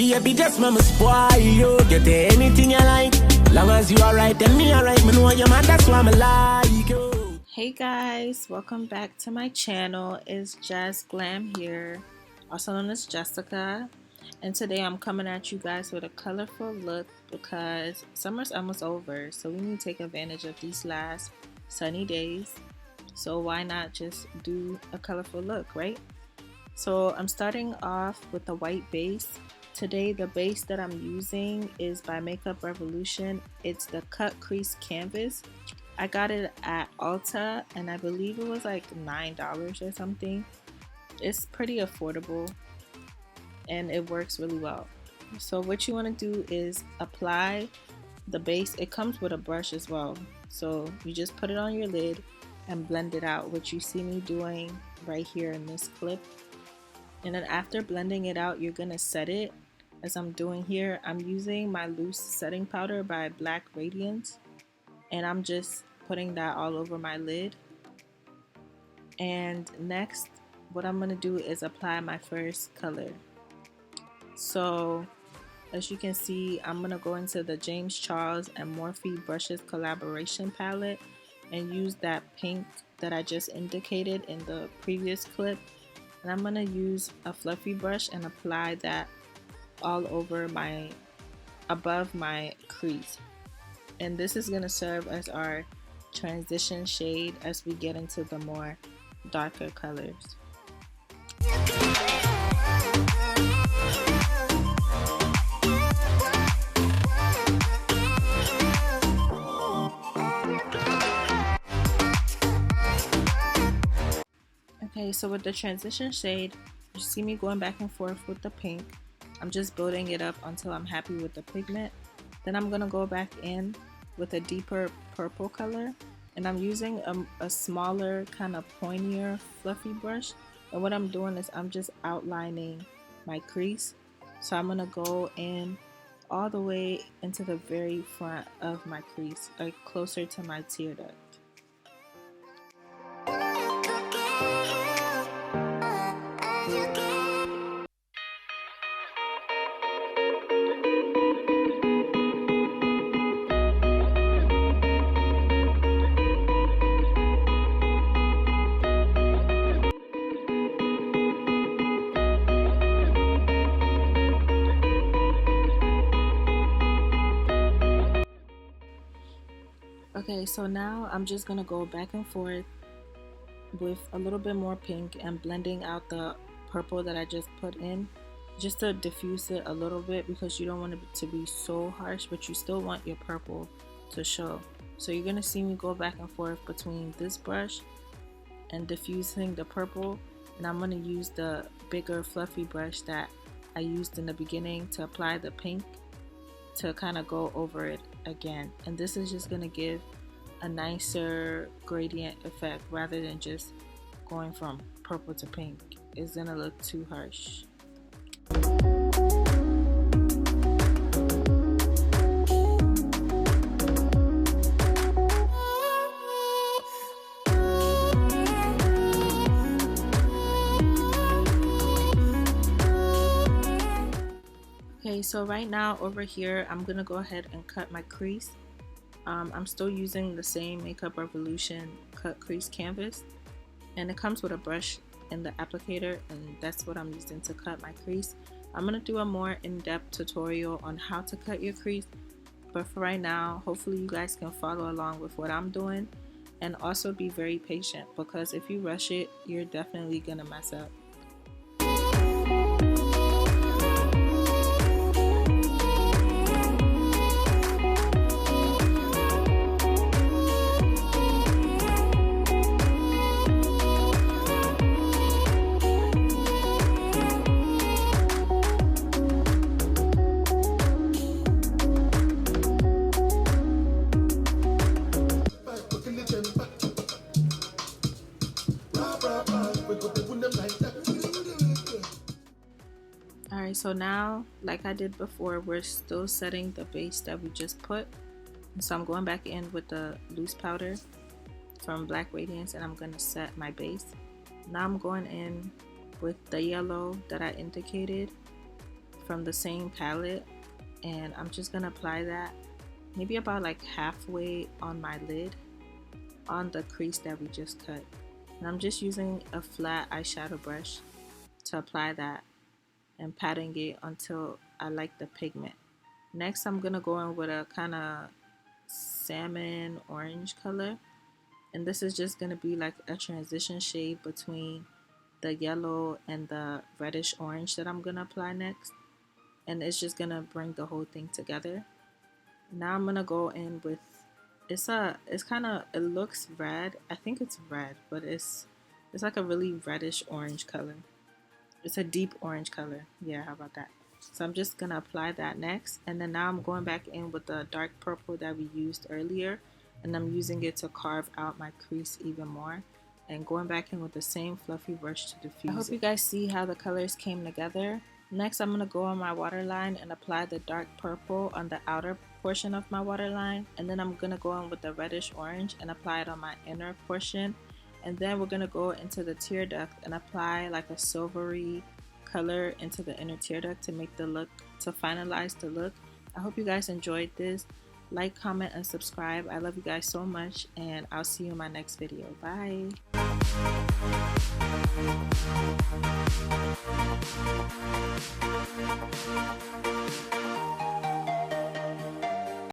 Baby, just mama spoil you. Get anything you like. Long as you alright, then me alright. Me know you man, that's why me like you. Hey guys, welcome back to my channel. It's Jazz Glam here, also known as Jessica. And today I'm coming at you guys with a colorful look because summer's almost over. So we need to take advantage of these last sunny days. So why not just do a colorful look, right? So I'm starting off with a white base. Today the base that I'm using is by Makeup Revolution. It's the Cut Crease Canvas. I got it at Ulta and I believe it was like $9 or something. It's pretty affordable and it works really well. So what you want to do is apply the base. It comes with a brush as well. So you just put it on your lid and blend it out, which you see me doing right here in this clip. And then after blending it out, you're gonna set it as I'm doing here. I'm using my loose setting powder by Black Radiance, and I'm just putting that all over my lid. And next, what I'm gonna do is apply my first color. So as you can see, I'm gonna go into the James Charles and Morphe Brushes collaboration palette and use that pink that I just indicated in the previous clip. And I'm gonna use a fluffy brush and apply that all over above my crease. And this is gonna serve as our transition shade as we get into the more darker colors. Okay, so with the transition shade, you see me going back and forth with the pink. I'm just building it up until I'm happy with the pigment. Then I'm gonna go back in with a deeper purple color, and I'm using a smaller, kind of pointier, fluffy brush. And what I'm doing is I'm just outlining my crease. So I'm gonna go in all the way into the very front of my crease, like closer to my tear duct. Okay, so now I'm just gonna go back and forth with a little bit more pink and blending out the purple that I just put in, just to diffuse it a little bit, because you don't want it to be so harsh, but you still want your purple to show. So you're gonna see me go back and forth between this brush and diffusing the purple, and I'm gonna use the bigger fluffy brush that I used in the beginning to apply the pink, to kind of go over it again. And this is just gonna give a nicer gradient effect rather than just going from purple to pink. It's gonna look too harsh. Okay, so right now over here, I'm gonna go ahead and cut my crease. I'm still using the same Makeup Revolution Cut Crease Canvas, and it comes with a brush in the applicator, and that's what I'm using to cut my crease. I'm gonna do a more in-depth tutorial on how to cut your crease, but for right now, hopefully you guys can follow along with what I'm doing, and also be very patient, because if you rush it, you're definitely gonna mess up. Alright, so now, like I did before, we're still setting the base that we just put. And so I'm going back in with the loose powder from Black Radiance, and I'm going to set my base. Now I'm going in with the yellow that I indicated from the same palette, and I'm just gonna apply that maybe about like halfway on my lid on the crease that we just cut. And I'm just using a flat eyeshadow brush to apply that and patting it until I like the pigment. Next, I'm gonna go in with a kind of salmon orange color, and this is just gonna be like a transition shade between the yellow and the reddish orange that I'm gonna apply next, and it's just gonna bring the whole thing together. Now I'm gonna go in with it's kind of, it looks red. I think it's red, but it's like a really reddish orange color. It's a deep orange color. Yeah, how about that? So I'm just gonna apply that next, and then now I'm going back in with the dark purple that we used earlier, and I'm using it to carve out my crease even more, and going back in with the same fluffy brush to diffuse. I hope you guys see how the colors came together. Next, I'm gonna go on my waterline and apply the dark purple on the outer portion of my waterline, and then I'm gonna go in with the reddish orange and apply it on my inner portion. And then we're gonna go into the tear duct and apply like a silvery color into the inner tear duct to make the look, to finalize the look. I hope you guys enjoyed this. Like, comment, and subscribe. I love you guys so much, and I'll see you in my next video. Bye.